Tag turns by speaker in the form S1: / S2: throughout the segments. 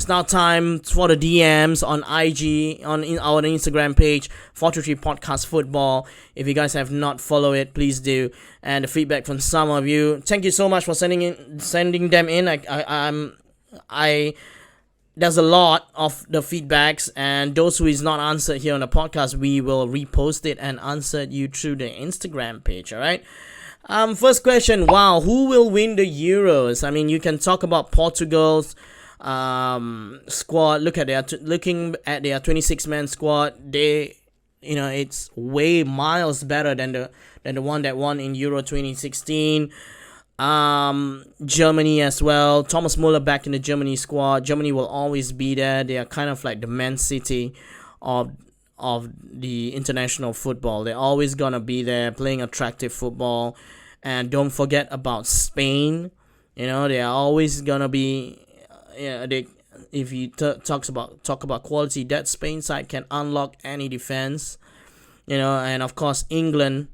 S1: now time for the DMs on IG, on our Instagram page, 423 Podcast Football. If you guys have not followed it, please do. And the feedback from some of you, thank you so much for sending them in. I there's a lot of the feedbacks, and those who is not answered here on the podcast, we will repost it and answer you through the Instagram page. All right. First question. Wow, who will win the Euros? I mean, you can talk about Portugal's squad. Looking at their 26-man squad. It's way miles better than the one that won in Euro 2016. Germany as well. Thomas Muller back in the Germany squad. Germany will always be there. They are kind of like the Man City of the international football. They're always gonna be there playing attractive football. And don't forget about Spain. They are always gonna be. If you talk about quality, that Spain side can unlock any defense. And of course England.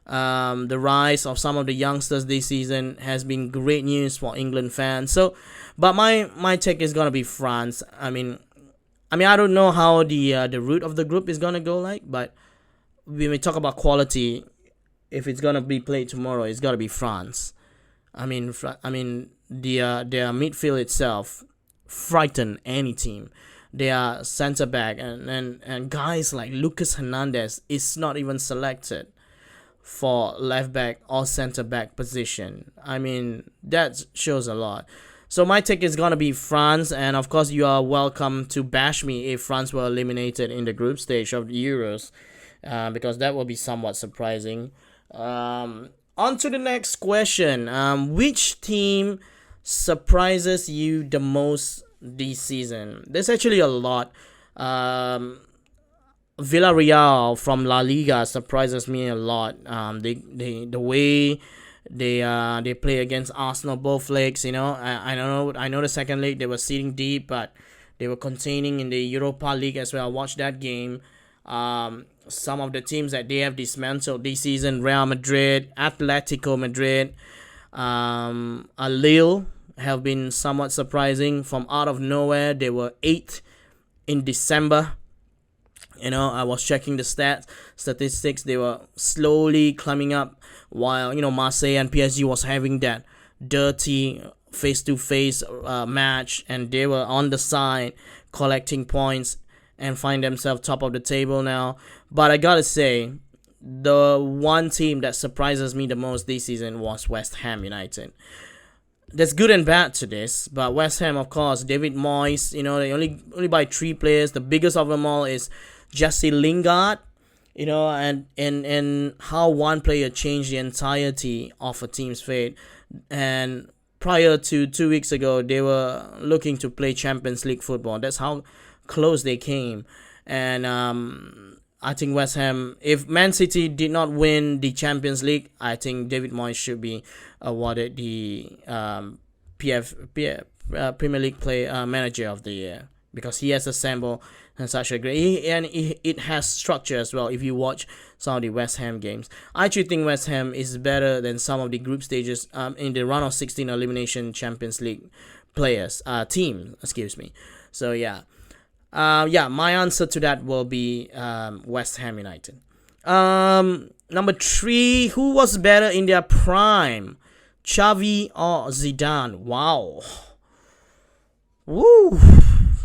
S1: The rise of some of the youngsters this season has been great news for England fans. So, but my take is gonna be France. I mean, I don't know how the route of the group is gonna go like, but when we talk about quality, if it's gonna be played tomorrow, it's gotta be France. Their midfield itself frighten any team. Their centre back and guys like Lucas Hernandez is not even selected for left back or centre back position. I mean, that shows a lot. So my take is gonna be France, and of course you are welcome to bash me if France were eliminated in the group stage of the Euros, because that will be somewhat surprising. On to the next question. Which team surprises you the most this season? There's actually a lot. Villarreal from La Liga surprises me a lot. The way they play against Arsenal both legs. I know the second leg they were sitting deep, but they were containing in the Europa League as well. I watched that game. Some of the teams that they have dismantled this season: Real Madrid, Atletico Madrid, Lille have been somewhat surprising. From out of nowhere, they were 8th in December. I was checking the statistics. They were slowly climbing up while, Marseille and PSG was having that dirty face-to-face match, and they were on the side collecting points and find themselves top of the table now. But I gotta say, the one team that surprises me the most this season was West Ham United. There's good and bad to this, but West Ham, of course, David Moyes, they only buy 3 players. The biggest of them all is Jesse Lingard, and how one player changed the entirety of a team's fate. And prior to 2 weeks ago, they were looking to play Champions League football. That's how close they came. And I think West Ham, if Man City did not win the Champions League, I think David Moyes should be awarded the Premier League Manager of the Year, because he has assembled such a great, it has structure as well. If you watch some of the West Ham games, I actually think West Ham is better than some of the group stages in the round of 16 elimination Champions League team. Excuse me. So my answer to that will be West Ham United. Number 3, who was better in their prime, Xavi or Zidane? Wow. Woo.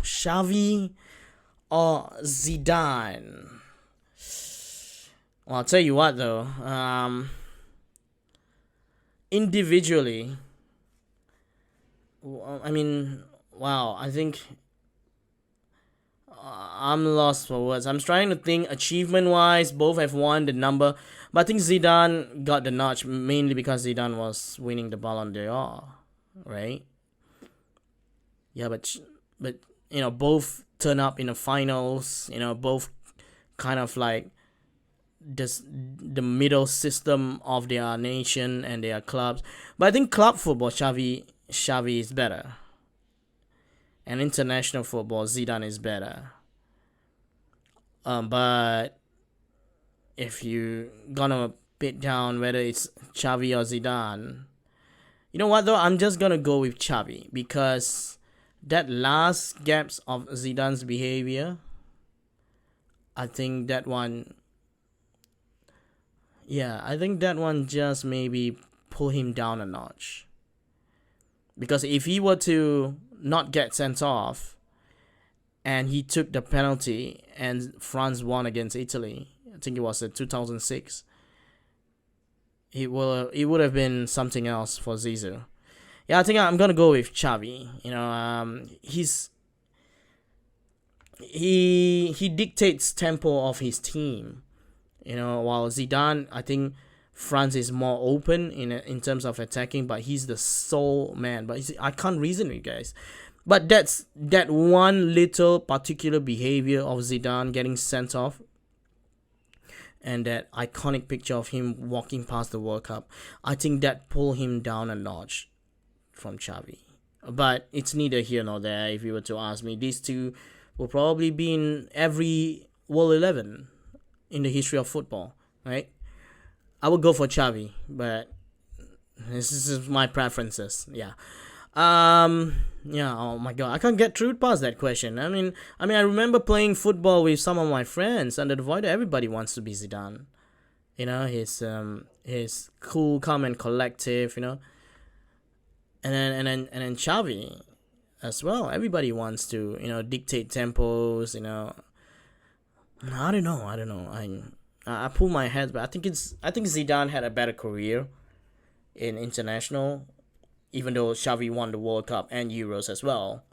S1: Xavi or Zidane? Well, I'll tell you what though. Individually, I think I'm lost for words. I'm trying to think achievement-wise. Both have won the number, but I think Zidane got the notch mainly because Zidane was winning the Ballon d'Or, right? Yeah, but both turn up in the finals. Both kind of like the middle system of their nation and their clubs. But I think club football, Xavi is better. And international football, Zidane is better. But if you gonna pit down whether it's Xavi or Zidane, you know what though? I'm just gonna go with Xavi because That last gaps of Zidane's behavior, I think that one, yeah, I think that one just maybe pull him down a notch. Because if he were to not get sent off and he took the penalty and France won against Italy, I think it was in 2006, it would have been something else for Zizou. Yeah, I think I'm gonna go with Xavi. He dictates tempo of his team. While Zidane, I think France is more open in terms of attacking, but he's the sole man. But I can't reason with you guys. But that one little particular behavior of Zidane getting sent off, and that iconic picture of him walking past the World Cup, I think that pulled him down a notch from Xavi. But it's neither here nor there. If you were to ask me, these two will probably be in every World 11 in the history of football, right? I would go for Xavi, but this is my preferences. Yeah. Yeah. Oh my God, I can't get through past that question. I mean, I remember playing football with some of my friends under the void. Everybody wants to be Zidane. His cool, calm, and collective. And then Xavi as well. Everybody wants to dictate tempos. I don't know. I pull my head, but I think Zidane had a better career in international, even though Xavi won the World Cup and Euros as well.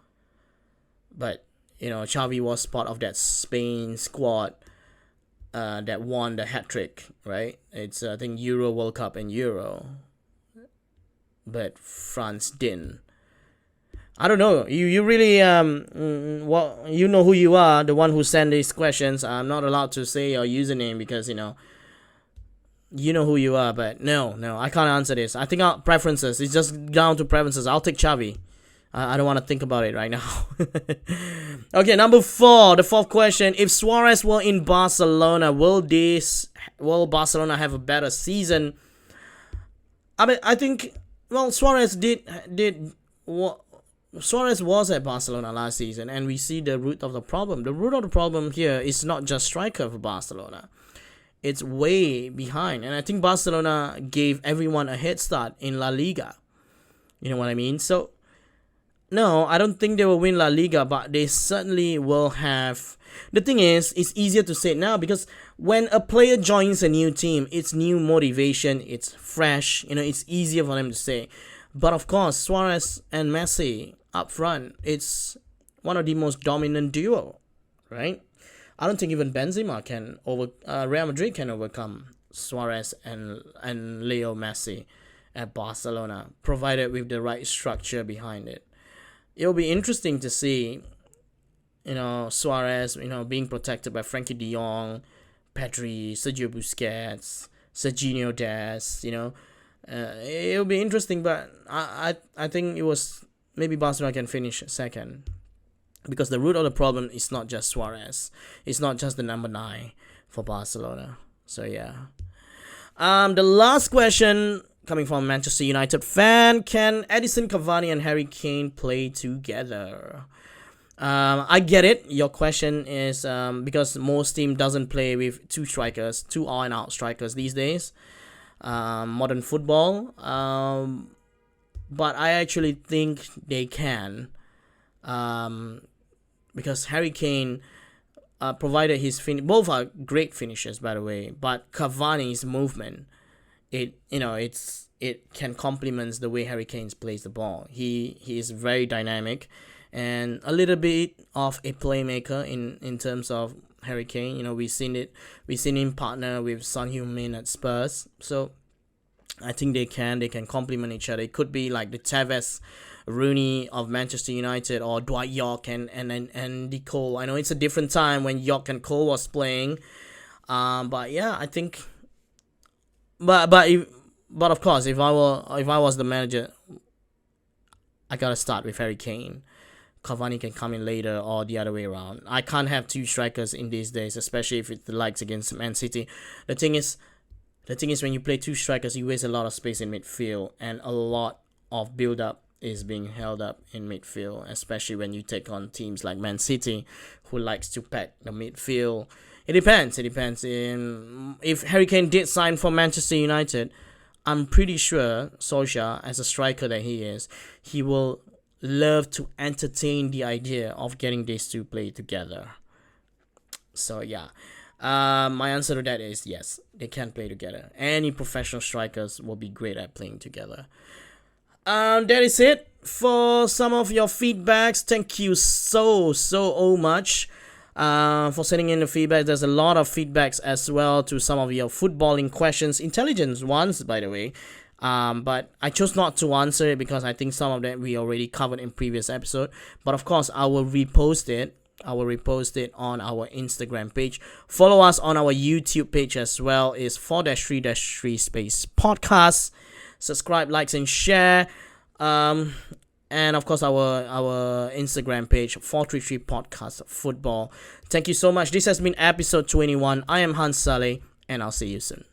S1: But Xavi was part of that Spain squad that won the hat trick, right? It's I think Euro, World Cup, and Euro, but France didn't. I don't know. You really well, you know who you are, the one who sent these questions. I'm not allowed to say your username because you know who you are. But no, I can't answer this. I think our preferences. It's just down to preferences. I'll take Xavi. I don't want to think about it right now. Okay, number 4, the fourth question: if Suarez were in Barcelona, will Barcelona have a better season? I think. Well, Suarez Suarez was at Barcelona last season, and we see the root of the problem. The root of the problem here is not just striker for Barcelona. It's way behind. And I think Barcelona gave everyone a head start in La Liga. You know what I mean? So, no, I don't think they will win La Liga, but they certainly will have... The thing is, it's easier to say it now because when a player joins a new team, it's new motivation, it's fresh, it's easier for them to say. But of course, Suarez and Messi up front, it's one of the most dominant duo, right? I don't think even Benzema Real Madrid can overcome Suarez and Leo Messi at Barcelona, provided with the right structure behind it. It'll be interesting to see, Suarez, being protected by Frankie de Jong, Pedri, Sergio Busquets, Serginho Dest, it'll be interesting, but I think it was maybe Barcelona can finish second because the root of the problem is not just Suarez. It's not just the number 9 for Barcelona. So yeah. The last question coming from Manchester United fan: can Edison, Cavani, and Harry Kane play together? I get it. Your question is because most team doesn't play with two on and out strikers these days. Modern football. But I actually think they can. Because Harry Kane provided his both are great finishers, by the way, but Cavani's movement, it can complement the way Harry Kane plays the ball. He is very dynamic and a little bit of a playmaker in terms of Harry Kane. We've seen him partner with Son Heung-min at Spurs. So I think they can complement each other. It could be like the Tevez Rooney of Manchester United, or Dwight York and Andy Cole. I know it's a different time when York and Cole was playing. But yeah, I think but of course, if I was the manager, I gotta start with Harry Kane. Cavani can come in later or the other way around. I can't have two strikers in these days, especially if it's the likes against Man City. The thing is when you play two strikers, you waste a lot of space in midfield and a lot of build up is being held up in midfield, especially when you take on teams like Man City, who likes to pack the midfield. It depends. If Harry Kane did sign for Manchester United, I'm pretty sure Solskjaer, as a striker that he is, he will love to entertain the idea of getting these two play together. So yeah, my answer to that is yes, they can play together. Any professional strikers will be great at playing together. That is it for some of your feedbacks. Thank you so much for sending in the feedback. There's a lot of feedbacks as well to some of your footballing questions, intelligent ones, by the way. But I chose not to answer it because I think some of them we already covered in previous episode. But of course, I will repost it. On our Instagram page. Follow us on our YouTube page as well. It's 4-3-3 space podcast. Subscribe, likes, and share. And of course, our Instagram page, 433 Podcast Football. Thank you so much. This has been episode 21. I am Hans Saleh, and I'll see you soon.